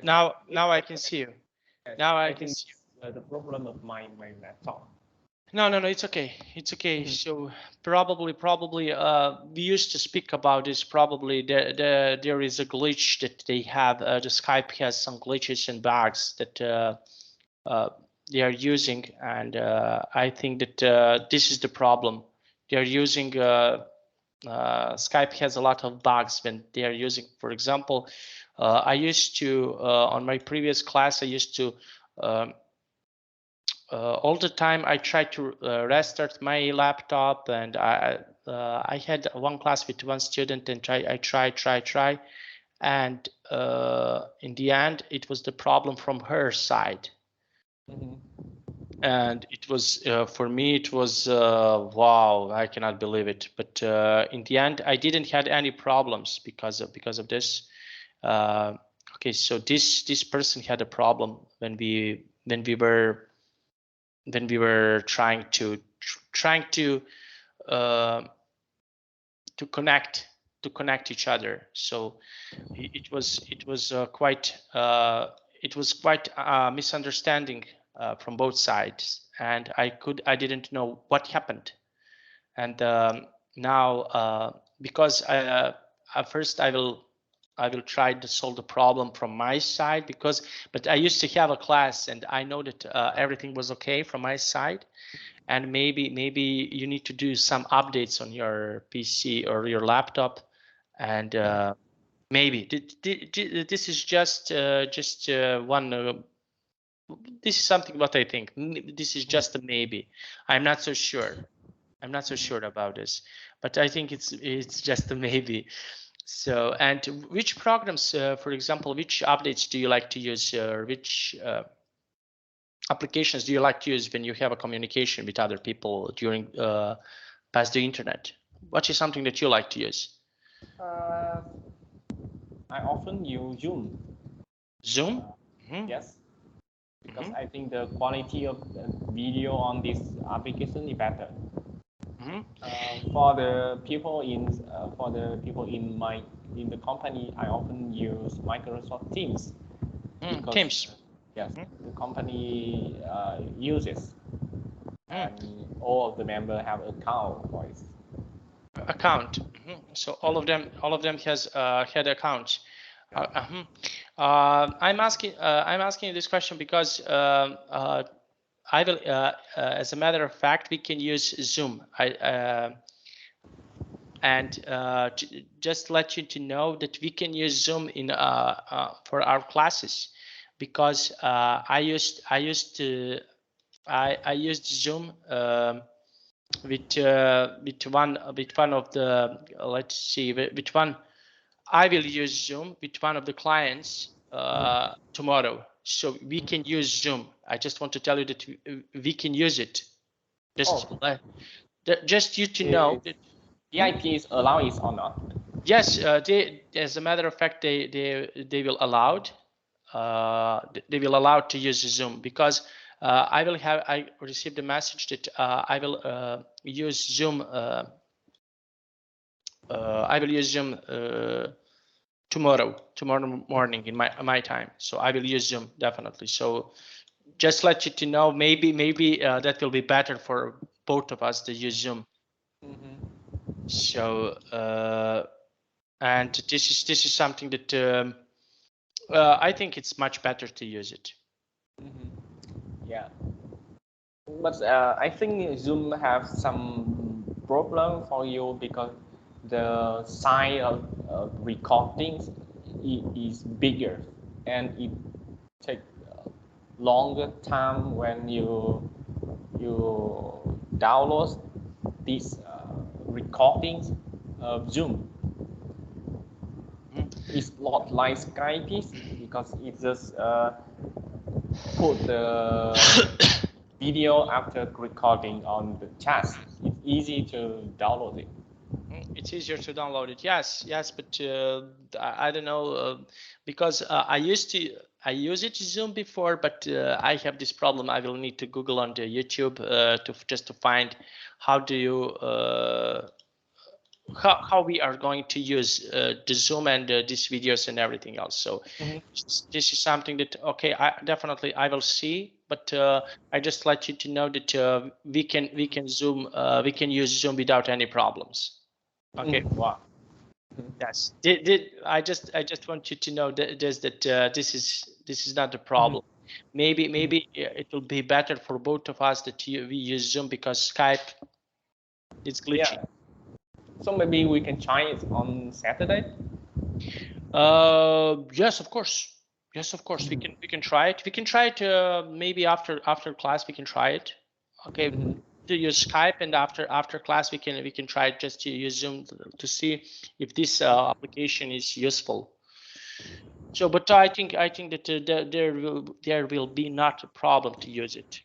Now I can see you. Now I can see you. The problem of my laptop. No, it's okay. It's okay. So probably we used to speak about this. Probably there is a glitch that they have. The Skype has some glitches and bugs that they are using, and I think that this is the problem. They are using Skype has a lot of bugs when they are using. For example, I used to on my previous class I used to. All the time I tried to restart my laptop, and I had one class with one student, and I try, and in the end it was the problem from her side. And it was for me it was wow, I cannot believe it, but in the end I didn't had any problems because of this. Okay, so this person had a problem when we were trying to connect each other. So it was quite misunderstanding from both sides, and I didn't know what happened. And now because at first I will try to solve the problem from my side, but I used to have a class and I know that everything was okay from my side, and maybe you need to do some updates on your PC or your laptop, and maybe this is just one. This is something what I think. This is just a maybe. I'm not so sure. I'm not so sure about this, but I think it's just a maybe. So, and which programs, for example, which updates do you like to use, or which applications do you like to use when you have a communication with other people during past the internet? What is something that you like to use? I often use Zoom. Zoom? Yes, because I think the quality of the video on this application is better. For the people in the company, I often use Microsoft Teams. Because, Teams. Yes, the company uses, and all of the members have account for it. Account. So all of them has had accounts. I'm asking this question because I will, as a matter of fact, we can use Zoom. And just let you to know that we can use Zoom in for our classes, because I used Zoom with one of the let's see which one. I will use Zoom with one of the clients tomorrow, so we can use Zoom. I just want to tell you that we can use it. Just you to know that VIP is allowed it or not? Yes, they, as a matter of fact, they will allowed. They will allow to use Zoom, because I received a message that I will use Zoom. I will use Zoom tomorrow morning in my time. So I will use Zoom definitely. So just let you to know, maybe that will be better for both of us to use Zoom. So and this is something that I think it's much better to use it. Yeah, but I think Zoom have some problem for you, because the size of recordings is bigger, and it take longer time when you download these recordings of Zoom. It's not like Skype, because it just put the video after recording on the chat. It's easy to download it. It's easier to download it. Yes, but I don't know, because I used to use it Zoom before, but I have this problem. I will need to Google on the YouTube to find how do you how we are going to use the Zoom and these videos and everything else. So this is something that, okay, I will see, but I just let you to know that we can Zoom, we can use Zoom without any problems. Okay. Wow. Yes. I just want you to know that this is not the problem. Maybe it will be better for both of us that we use Zoom because Skype is glitchy. Yeah. So maybe we can try it on Saturday. Yes, of course. Yes, of course. We can try it. We can try it maybe after class. We can try it. Okay. To use Skype, and after class we can try it just to use Zoom to see if this application is useful. So, but I think that there will be not a problem to use it.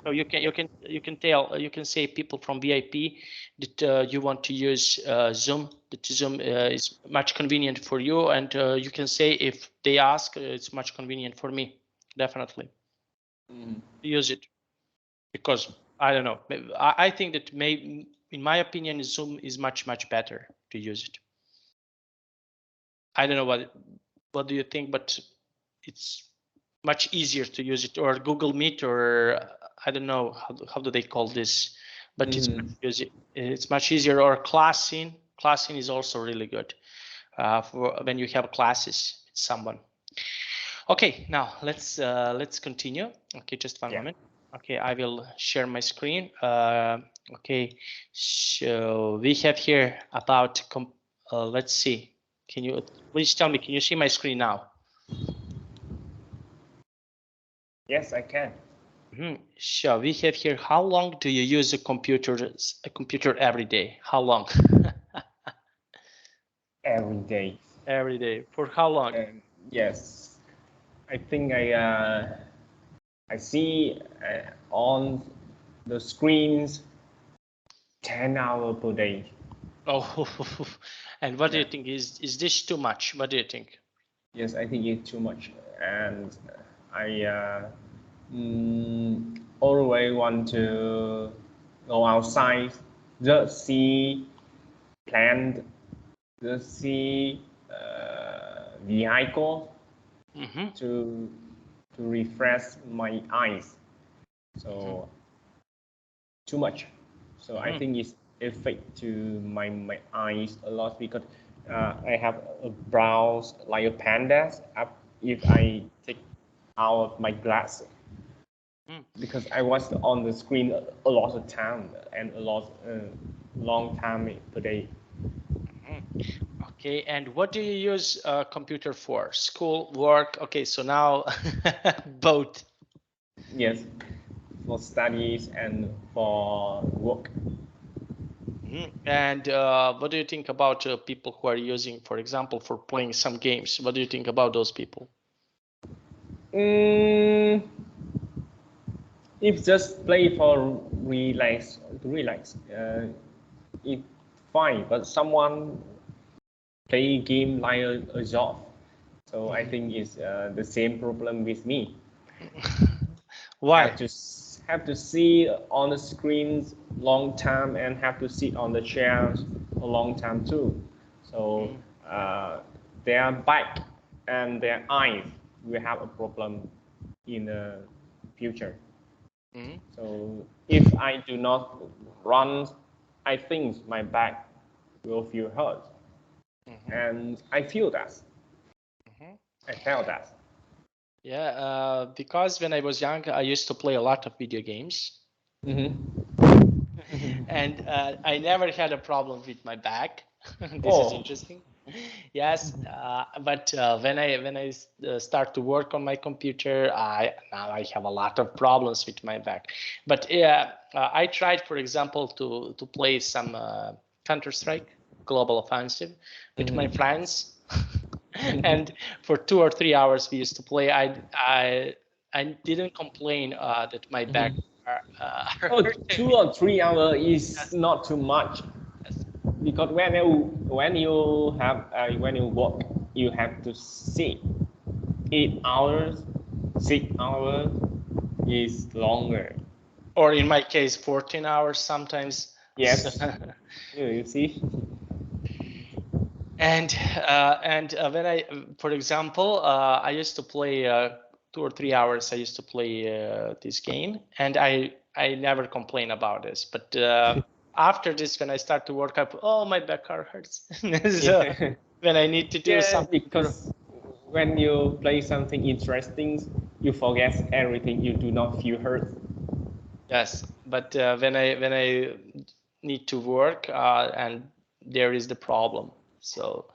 So you can tell, you can say people from VIP that you want to use Zoom. That Zoom is much convenient for you, and you can say if they ask, it's much convenient for me. Definitely use it, because I don't know. I think that maybe, in my opinion, Zoom is much better to use it. I don't know what do you think, but it's much easier to use it, or Google Meet, or I don't know how do they call this, but it's much easier. Or Classing is also really good for when you have classes with someone. Okay, now let's continue. Okay, just one moment. Okay, I will share my screen. Okay, so we have here about let's see. Can you please tell me, can you see my screen now? Yes, I can. So we have here, how long do you use a computer every day? How long? Every day. Every day. For how long? Yes, I think I see on the screens 10 hours per day. Oh, and what do you think? Is this too much? What do you think? Yes, I think it's too much, and I always want to go outside, just see plant, just see vehicle to refresh my eyes. So too much. So I think it's affect to my eyes a lot, because I have a brows like a panda if I take out my glasses, because I was on the screen a lot of time and a lot long time per day. Okay, and what do you use a computer for? School, work? Okay, so now both. Yes, for studies and for work. And what do you think about people who are using, for example, for playing some games? What do you think about those people? If just play for relax, it's fine. But someone play game like a job, so I think it's the same problem with me. Why? Have to see on the screens long time and have to sit on the chairs a long time too. So their back and their eyes will have a problem in the future. So if I do not run, I think my back will feel hurt. And I feel that. I felt that. Yeah, because when I was young, I used to play a lot of video games. And I never had a problem with my back. This is interesting. Yes, but when I start to work on my computer, now I have a lot of problems with my back. But yeah, I tried, for example, to play some Counter-Strike Global Offensive with my friends, and for 2 or 3 hours we used to play. I didn't complain that my back. 2 or 3 hours is not too much, because when you have when you work, you have to sit 8 hours, 6 hours is longer. Or in my case, 14 hours sometimes. Yes. You see. And when I, for example, I used to play 2 or 3 hours. I used to play this game, and I never complain about this. But after this, when I start to work up, oh, my back hurts. So when I need to do Yeah, something. because when you play something interesting, you forget everything. You do not feel hurt. Yes, but when I need to work, and there is the problem. So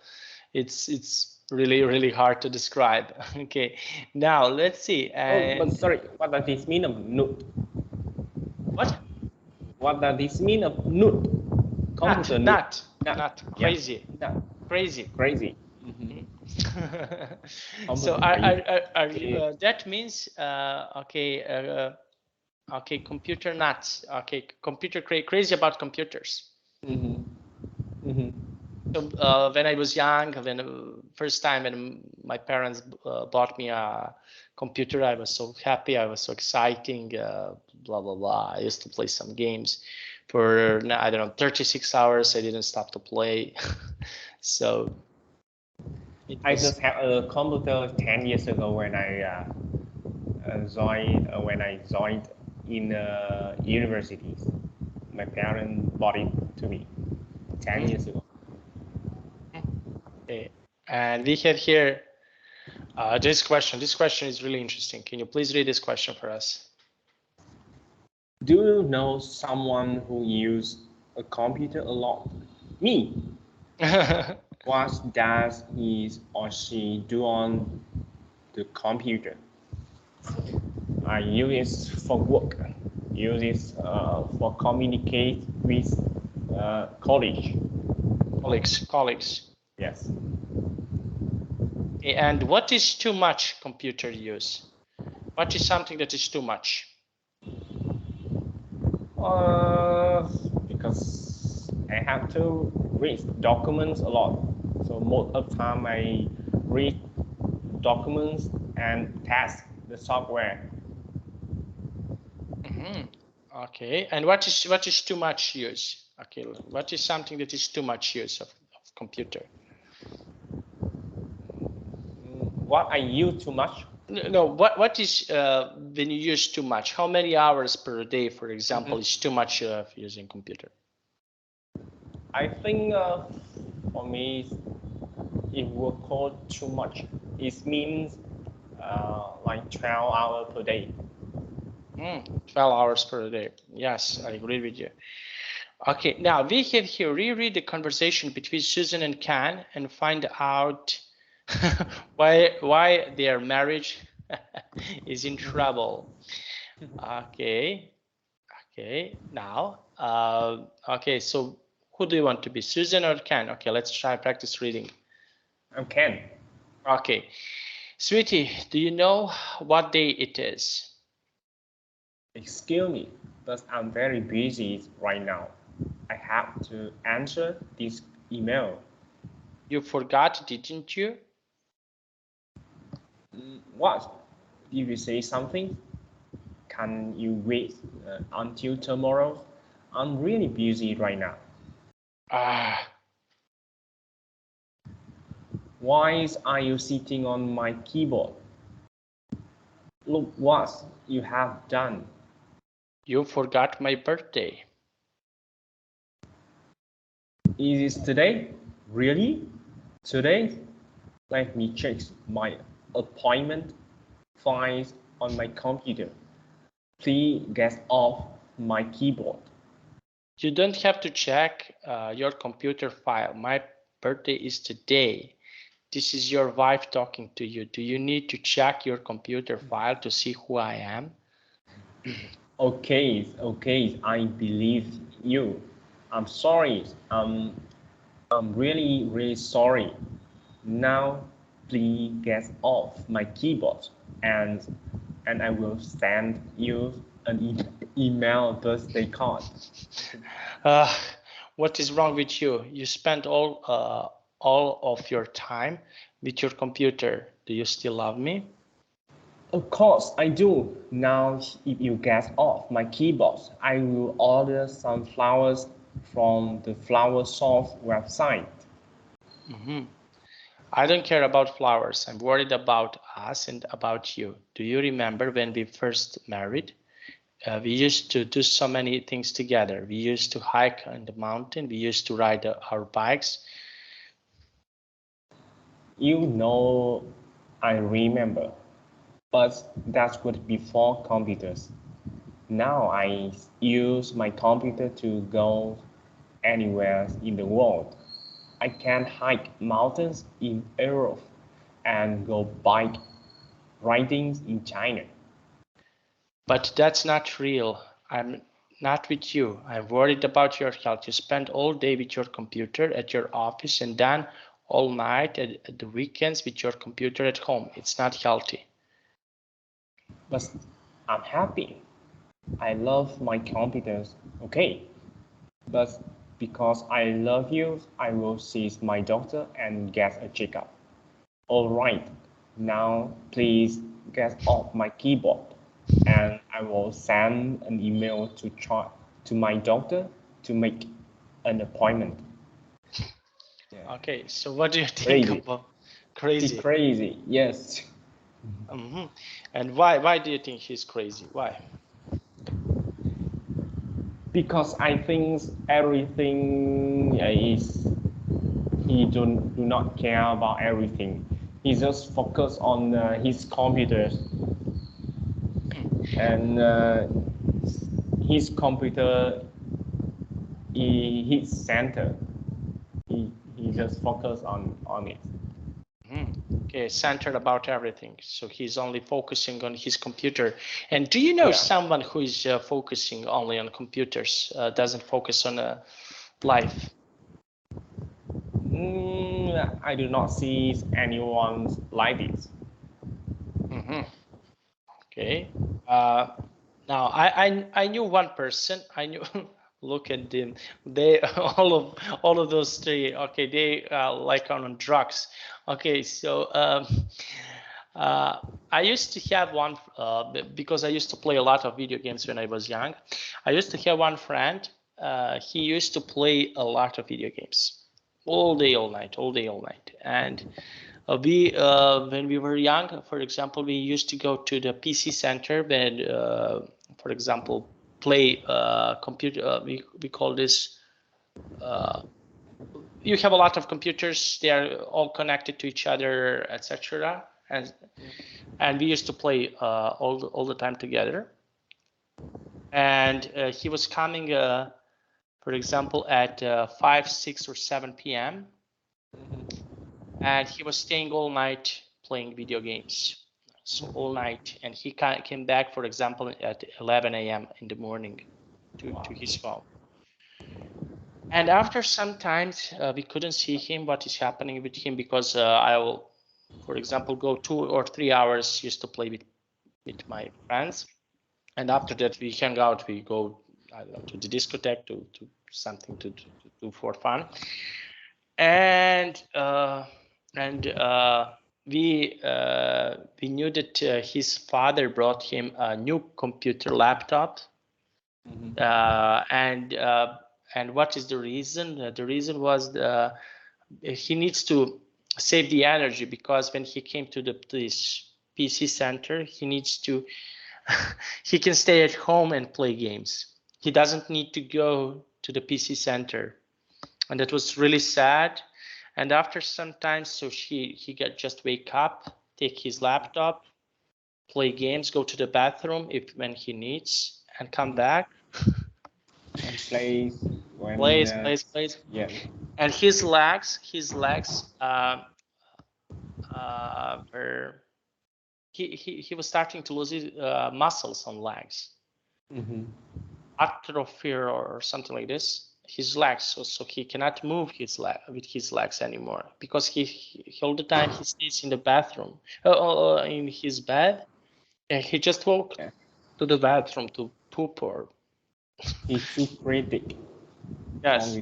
it's really hard to describe. Okay, now let's see. Oh, but And sorry, what does this mean of nut? what? What does this mean of nut? Not, Computer nut. not, Nut. not Yeah, crazy, nut. crazy. Crazy. So Computer crazy. are you? Okay. That means okay, okay, computer nuts. Okay, computer crazy about computers. Mm-hmm. Mm-hmm. So when I was young, when first time when my parents bought me a computer, I was so happy. I was so exciting. Blah blah blah. I used to play some games for I don't know 36 hours. I didn't stop to play. So it I was. just had a computer 10 years ago when I joined in universities. My parents bought it to me 10 Mhm. years ago. Okay. And we have here this question. This question is really interesting. Can you please read this question for us? Do you know someone who uses a computer a lot? Me. What does he or she do on the computer? I use it for work. Use it for communicate with colleagues. Colleagues. Yes. And what is too much computer use? What is something that is too much? Because I have to read documents a lot. So most of the time I read documents and test the software. Okay, and what is too much use? Okay, what is something that is too much use of computer? What I use too much? No, what is when you use too much? How many hours per day, for example, is too much of using computer? I think for me, it will call too much. It means like 12 hours per day. 12 hours per day. Yes, I agree with you. Okay, now we have here reread the conversation between Susan and Can and find out why their marriage is in trouble. Okay, now, okay, so who do you want to be, Susan or Can? Okay, let's try practice reading. I can. Okay, sweetie, do you know what day it is? Excuse me, but I'm very busy right now. I have to answer this email. You forgot, didn't you? What? Did you say something? Can you wait until tomorrow? I'm really busy right now. Ah, Why are you sitting on my keyboard? Look what you have done. you forgot my birthday. Is it today? Really? Today? Let me check my appointment files on my computer. Please get off my keyboard. You don't have to check your computer file. My birthday is today. This is your wife talking to you. Do you need to check your computer file to see who I am? Okay, I believe you. I'm sorry. I'm really sorry. Now, please get off my keyboard, and I will send you an email birthday card. Uh, what is wrong with you? You spent all of your time with your computer. Do you still love me? Of course, I do. Now, if you get off my keyboard, I will order some flowers from the flower shop website. I don't care about flowers. I'm worried about us and about you. Do you remember when we first married? We used to do so many things together. We used to hike on the mountain. We used to ride our bikes. You know, I remember, but that was before computers. Now I use my computer to go anywhere in the world. I can hike mountains in Europe and go bike riding in China. But that's not real. I'm not with you. I'm worried about your health. You spend all day with your computer at your office and then all night at the weekends with your computer at home. It's not healthy. But I'm happy. I love my computers. Okay. But because I love you, I will see my doctor and get a checkup. All right. Now please get off my keyboard and I will send an email to my doctor to make an appointment. Yeah. Okay, so what do you think Crazy. about crazy? Crazy, yes. And why do you think he's crazy? Why? Because I think everything is he do not care about everything. He just focus on his computers and his computer his center. He just focus on it. Okay, centered about everything. So he's only focusing on his computer. And do you know someone who is focusing only on computers, doesn't focus on life? I do not see anyone like this. Okay. Now I knew one person. I knew. Look at them. They all of those three. Okay, they like on drugs. Okay, so I used to have one because I used to play a lot of video games when I was young. I used to have one friend. He used to play a lot of video games, all day, all night, all day, all night, and we when we were young, for example, we used to go to the PC center and, for example, play computer. We call this. You have a lot of computers; they are all connected to each other, etc. And we used to play all the time together. And he was coming, for example, at 5, 6, or 7 p.m. and he was staying all night playing video games. So all night, and he came back, for example, at 11 a.m. in the morning to his home. And after some time, we couldn't see him, what is happening with him, because I will, for example, go 2 or 3 hours used to play with my friends. And after that, we hang out, we go, I don't know, to the discotheque, to something to do for fun. And we knew that his father brought him a new computer laptop. And what is the reason? The reason was he needs to save the energy, because when he came to this PC center, he needs to he can stay at home and play games. He doesn't need to go to the PC center. And that was really sad. And after some time, so he got just wake up, take his laptop, play games, go to the bathroom if when he needs, and come back. And plays when plays. Yeah. And his legs were he was starting to lose his muscles on legs. Atrophy or something like this. His legs, so he cannot move with his legs anymore, because he all the time he stays in the bathroom, in his bed, and he just walked to the bathroom to poop or. He's too critic. Yes.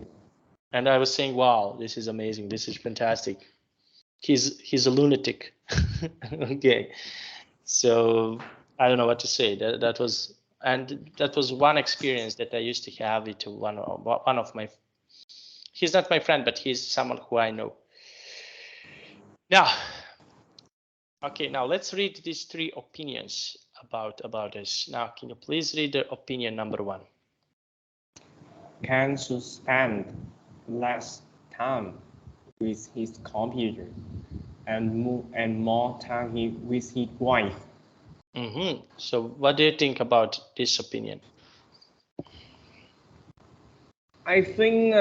And I was saying, wow, this is amazing. This is fantastic. He's a lunatic. Okay. So I don't know what to say. That was one experience that I used to have with one of my. He's not my friend, but he's someone who I know. Now, okay, now let's read these three opinions about this. Now, can you please read the opinion number 1? Can should spend less time with his computer and more time with his wife. So what do you think about this opinion? I think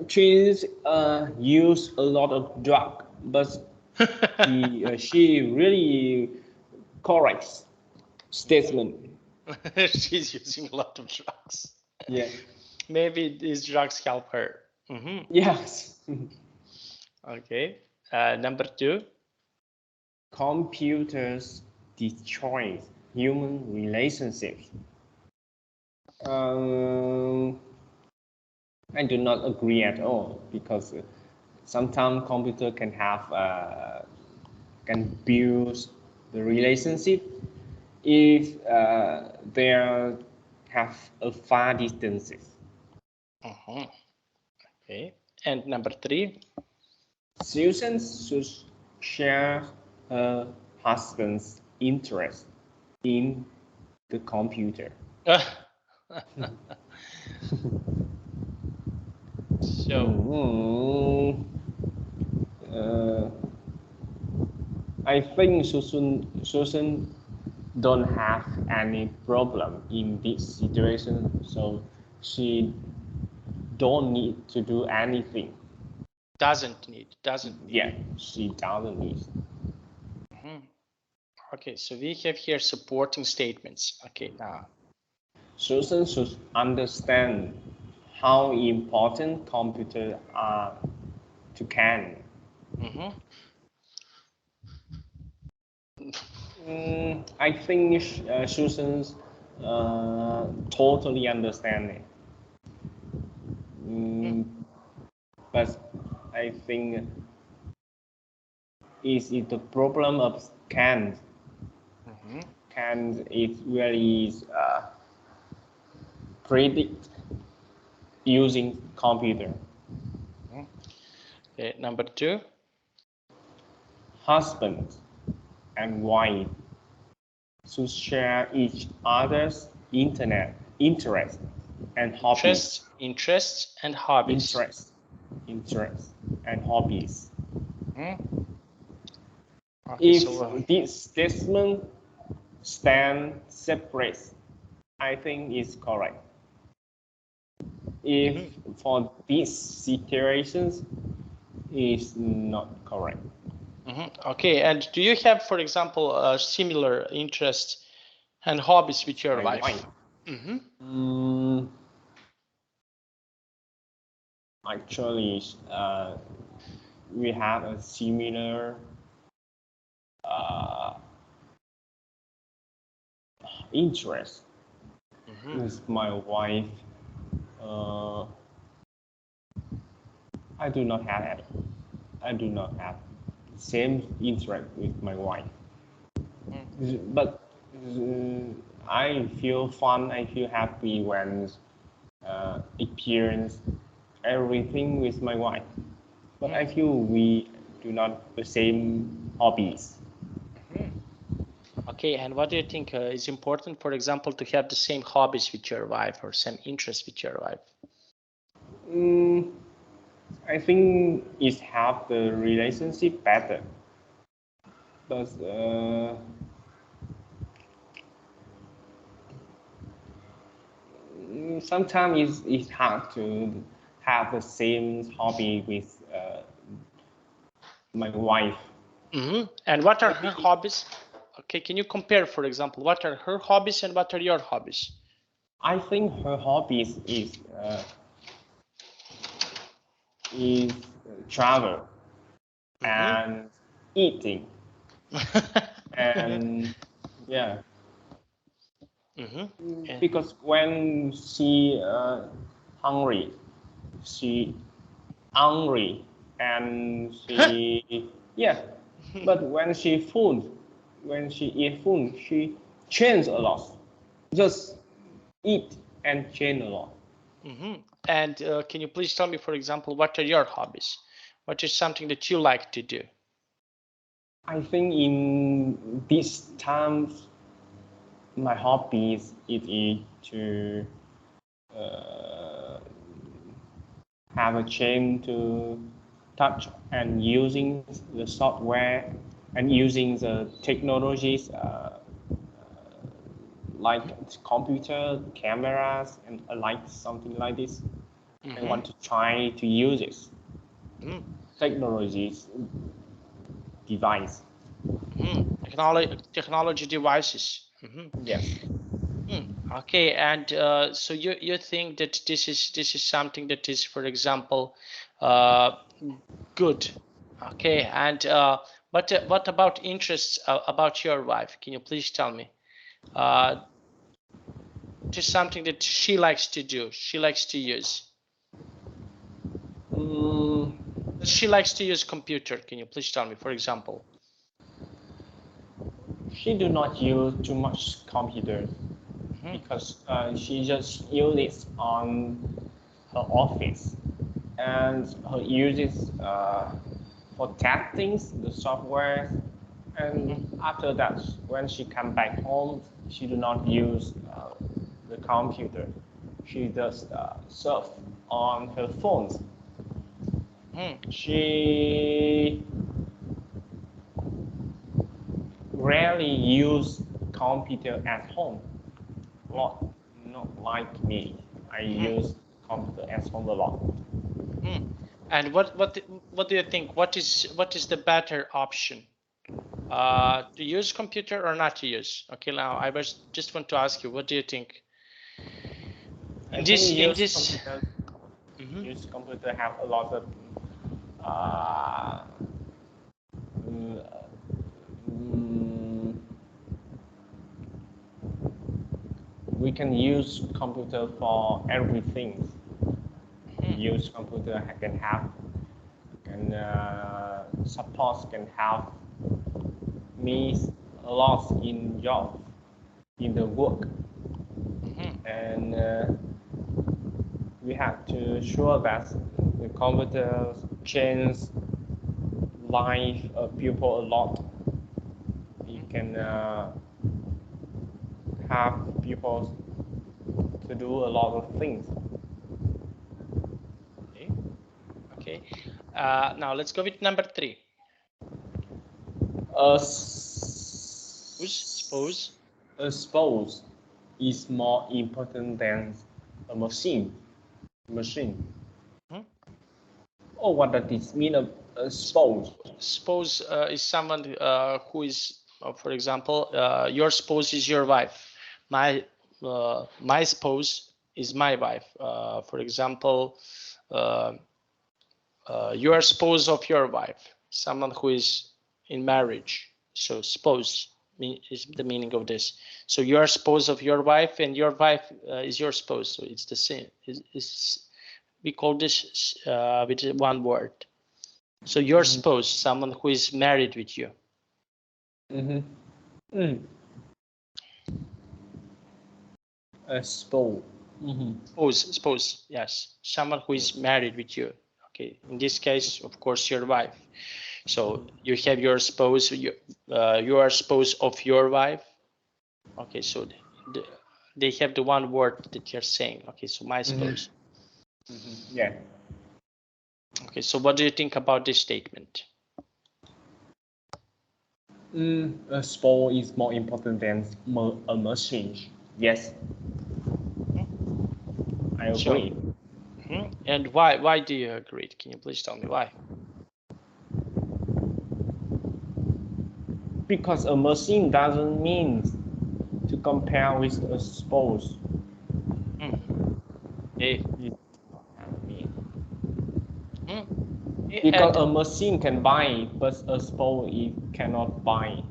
she's use a lot of drug, but she really corrects statement. She's using a lot of drugs. Yeah. Maybe these drugs help her. Yes. Okay. Number 2. Computers destroy human relationships. I do not agree at all because sometimes computer can have can build the relationship if they have a far distances. Okay. And number 3. Susan should share her husband's interest in the computer. So I think Susan don't have any problem in this situation, so she don't need to do anything. doesn't need. Yeah, she doesn't need. Okay, so we have here supporting statements. Okay, now Susan should understand how important computers are to Ken. I think Susan's totally understanding. But I think is it the problem of Ken? Ken it really is predict using computer. okay, number 2. Husband and wife should share each other's internet interest and hobbies. Interests and hobbies. Interest and hobbies. Okay, If so, this statement stand separate, I think it's correct. If for these situations, is not correct. Okay, and do you have, for example, similar interests and hobbies with your wife? Actually, we have a similar interest with my wife. I do not have it. I do not have the same interest with my wife. But I feel fun. I feel happy when experience everything with my wife. But I feel we do not the same hobbies. Okay, and what do you think is important, for example, to have the same hobbies with your wife or same interests with your wife? I think it help the relationship better. But sometimes it's hard to have the same hobby with my wife. And what are her hobbies? Okay, can you compare, for example, what are her hobbies and what are your hobbies? I think her hobbies is travel and eating and yeah. Because when she hungry, she angry and she yeah. But when she eat food, she change a lot. Just eat and change a lot. And can you please tell me, for example, what are your hobbies? What is something that you like to do? I think in this time, my hobbies it is to have a chance to touch and using the software and using the technologies like computer, cameras, and like something like this. I want to try to use this technologies device. Technology devices. Yes. Okay, and so you think that this is something that is, for example, good. Okay, and what about interests about your wife? Can you please tell me? It is something that she likes to do. She likes to use. She likes to use computer. Can you please tell me, for example? She do not use too much computer because she just uses on her office and her uses for testing the software. And after that, when she come back home, she do not use the computer. She just surf on her phones. She rarely use computer at home. Not like me. I use computer at home a lot. And what do you think? What is the better option? To use computer or not to use? Okay, now I just want to ask you, what do you think? Use computer have a lot of we can use computer for everything. Use computer can have support can have me a lot in job in the work, and we have to sure that the computer change life of people a lot. It can have people to do a lot of things. Okay. Now let's go with number 3. Suppose A spouse is more important than a machine. Oh, what does this mean? A spouse? Spouse is someone who is, for example, your spouse is your wife. My spouse is my wife. For example, you are spouse of your wife, someone who is in marriage. So spouse is the meaning of this. So you are spouse of your wife, and your wife is your spouse. So it's the same. We call this with one word. So your spouse, someone who is married with you. A spouse. Spouse, yes, someone who is married with you. Okay, in this case, of course, your wife. So you have your spouse. You are spouse of your wife. Okay, so they have the one word that you're saying. Okay, so my spouse. Yeah. Okay, so what do you think about this statement? A spouse is more important than a machine. Yes. I agree. And why do you agree? Can you please tell me why? Because a machine doesn't mean to compare with a spouse. Because a machine can buy, but a spouse cannot buy.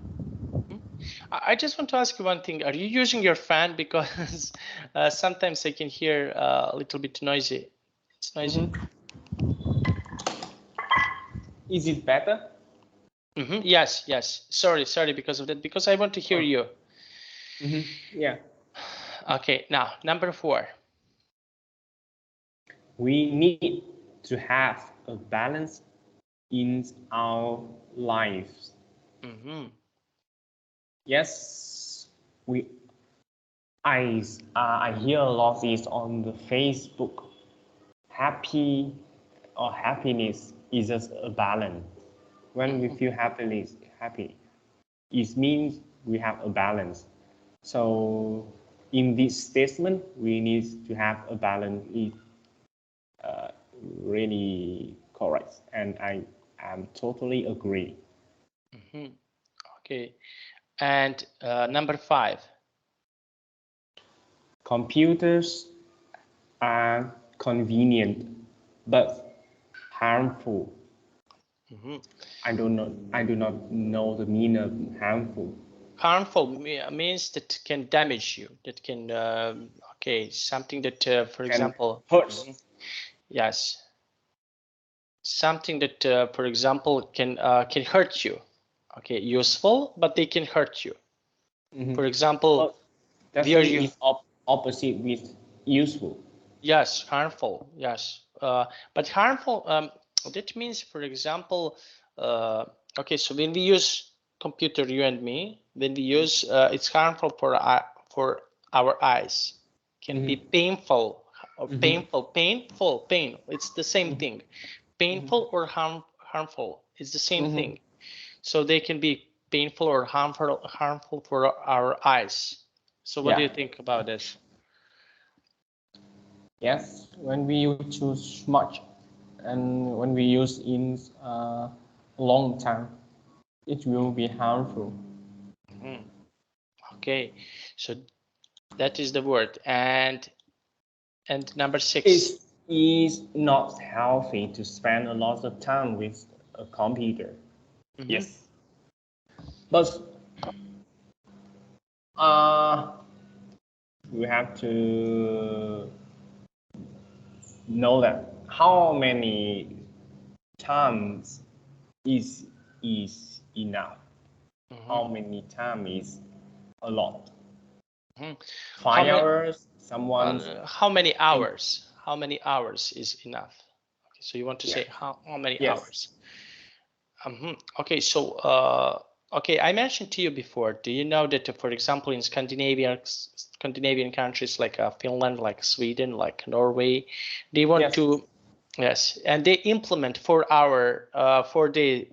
I just want to ask you one thing. Are you using your fan? Because sometimes I can hear a little bit noisy. It's noisy. Is it better? Yes. Sorry because of that. Because I want to hear you. Yeah. Okay, now number 4. We need to have a balance in our lives. Yes, I hear a lot of this on the Facebook. Happy or happiness is just a balance. When we feel happy, it means we have a balance. So in this statement, we need to have a balance. Is really correct, and I am totally agree. Okay, and number 5. Computers are convenient, but harmful. I do not know the meaning of harmful. Harmful means that can damage you. That can okay, something that, for example, hurts. Yes, something that, for example, can hurt you. Okay, useful, but they can hurt you. For example, That is opposite with useful. Yes, harmful. Yes, but harmful. That means, for example, okay. So when we use computer, you and me, when we use, it's harmful for our eyes. Can be painful or pain. It's the same thing. Painful or harmful. It's the same thing. So they can be painful or harmful for our eyes. So what do you think about this? Yes, when we use too much and when we use in long time, it will be harmful. Okay, so that is the word. And number 6. It is not healthy to spend a lot of time with a computer. Yes, but we have to know that how many times is enough. How many time is a lot? 5 hours. How many hours? How many hours is enough? Okay, so you want to say how many hours? Okay, so okay, I mentioned to you before. Do you know that, for example, in Scandinavian countries like Finland, like Sweden, like Norway, they want to, yes, and they implement 4-hour, 4-day,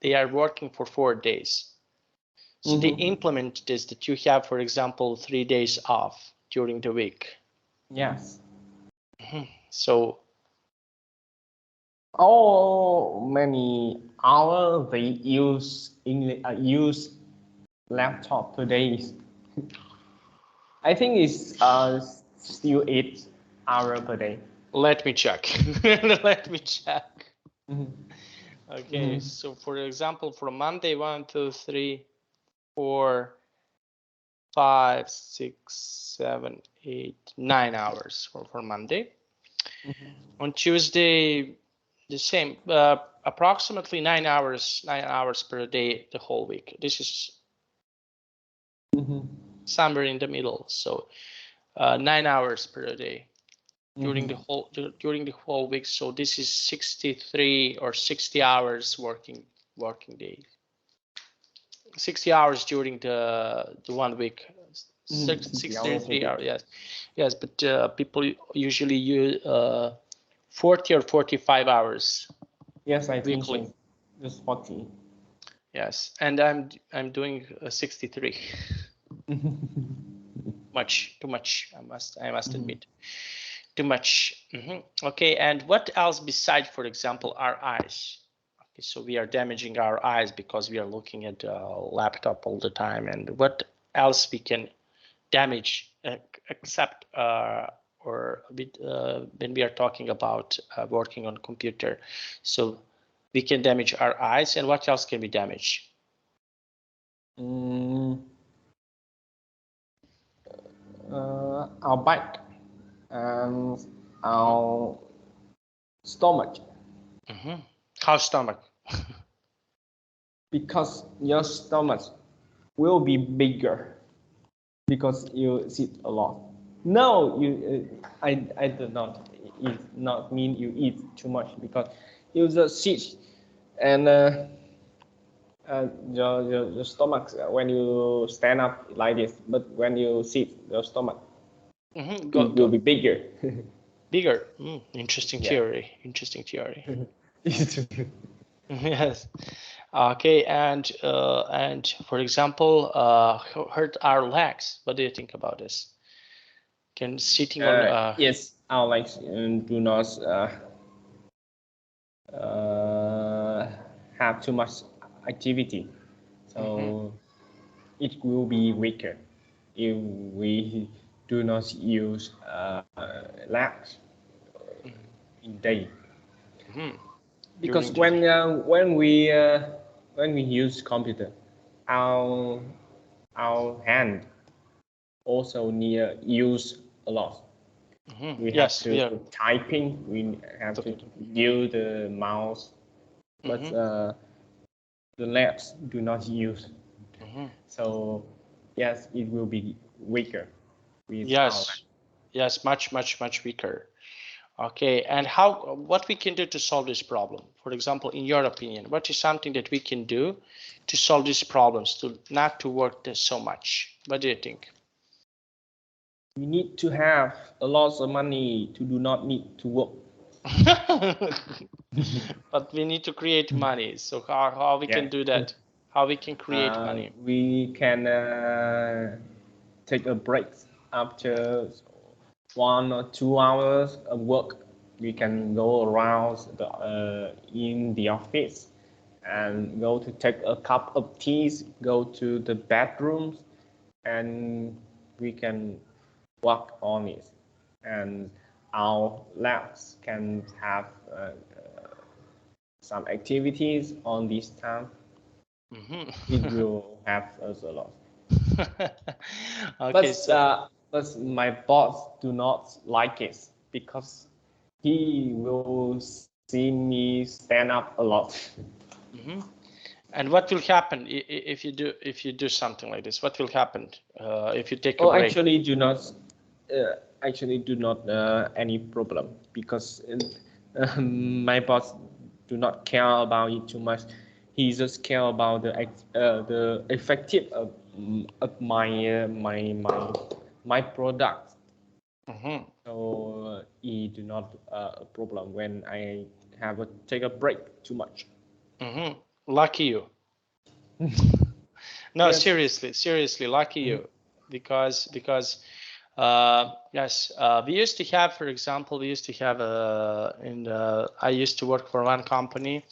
they are working for 4 days. So they implement this, that you have, for example, 3 days off during the week. Yes. So how many hours they use laptop per day? I think it's still 8 hours per day. Let me check. Let me check. Okay, so for example, for Monday, 1, 2, 3, 4, 5, 6, 7, 8, 9 hours for Monday. On Tuesday, the same, approximately 9 hours per day the whole week. This is somewhere in the middle. So 9 hours per day during the whole week. So this is 63 or 60 hours working day. 60 hours during the 1 week. 63 hours. Yes, but people usually use 40 or 45 hours. Yes, I think so. Just 40. Yes, and I'm doing 63. Too much. I must admit, too much. Okay, and what else besides, for example, our eyes? Okay, so we are damaging our eyes because we are looking at a laptop all the time. And what else we can damage, except or a bit when we are talking about working on computer? So we can damage our eyes, and what else can we damage? Our back and our stomach. How stomach? Because your stomach will be bigger because you sit a lot. No, I do not. It not mean you eat too much because you just sit and Your stomach when you stand up like this, but when you sit, your stomach it will be bigger. Bigger. Interesting Yeah. theory. Interesting theory. Yes. Okay. And for example, hurt our legs. What do you think about this? Can sitting on yes, our legs do not have too much activity, so it will be weaker if we do not use legs in day. Because when we use computer, our hand also use a lot. We have to typing. We have to use the mouse, but the legs do not use. So yes, it will be weaker. Yes, much weaker. Okay, and what we can do to solve this problem? For example, in your opinion, what is something that we can do to solve these problems, to not to work this so much? What do you think? We need to have a lot of money to do not need to work. But we need to create money. So how we can do that? How we can create money? We can take a break after 1 or 2 hours of work. We can go around in the office and go to take a cup of tea, go to the bedrooms, and we can work on it. And our labs can have some activities on this time. It will help us a lot. Okay, but my boss do not like it because he will see me stand up a lot. And what will happen if you do something like this? What will happen if you take a break? Actually do not any problem, because my boss do not care about it too much. He just care about the effective of my product. So he do not a problem when I have take a break too much. Lucky you. No, yes. seriously, lucky you, because yes, we used to have, for example, I used to work for one company,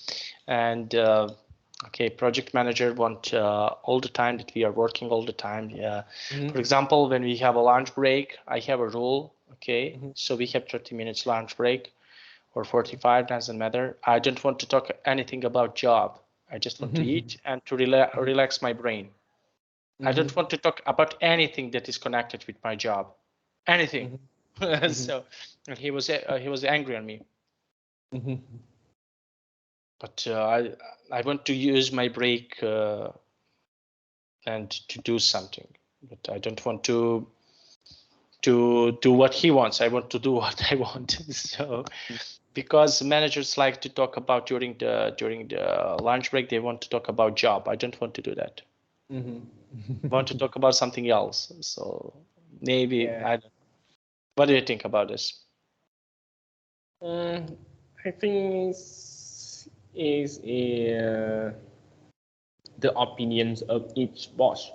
and okay, project manager want all the time that we are working all the time. Yeah. For example, when we have a lunch break, I have a rule. Okay, so we have 30 minutes lunch break, or 45, doesn't matter. I don't want to talk anything about job. I just want to eat and to relax my brain. I don't want to talk about anything that is connected with my job, anything. So he was angry on me. But I want to use my break and to do something. But I don't want to do what he wants. I want to do what I want. So because managers like to talk about during the lunch break, they want to talk about job. I don't want to do that. I want to talk about something else. So maybe what do you think about this? I think is the opinions of each boss,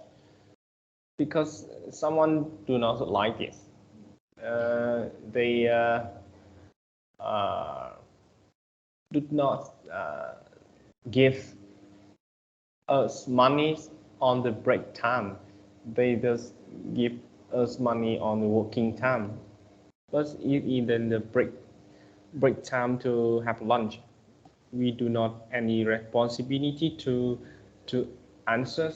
because someone do not like it. They do not give us money on the break time. They just give us money on the working time. But if even the break time to have lunch, we do not any responsibility to answer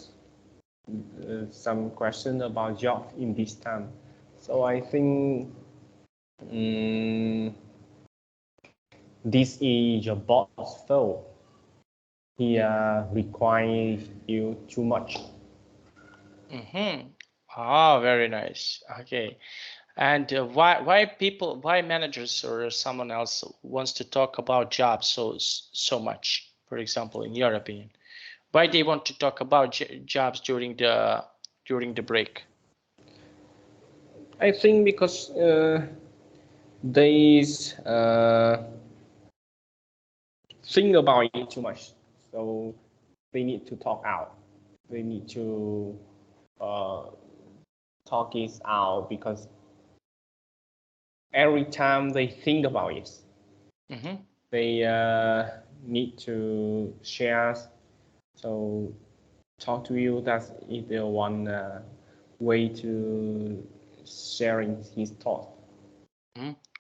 some question about job in this time. So I think this is your boss fault. He requires you too much. Very nice. Okay. And why managers or someone else wants to talk about jobs so much? For example, in your opinion, Why they want to talk about jobs during the break? I think because they think about it too much, so they need to talk out. They need to talk it out because every time they think about it, they need to share. So talk to you. That's either one way to sharing his thoughts.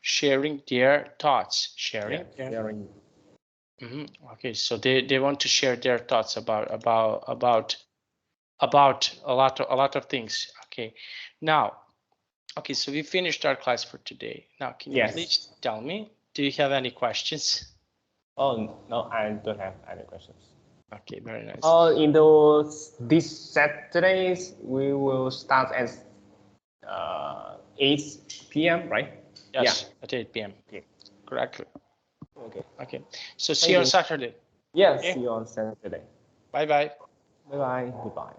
Sharing their thoughts. Sharing. Yeah, sharing. Okay, so they want to share their thoughts about a lot of things. Okay, now, okay, so we finished our class for today. Now, can you please tell me, do you have any questions? Oh no, I don't have any questions. Okay, very nice. In this Saturdays we will start at 8 p.m. right? Yes, at 8 p.m. Okay. Correctly. Okay. Okay. So see you on Saturday. Yes, see you on Saturday. Bye bye. Bye bye. Goodbye.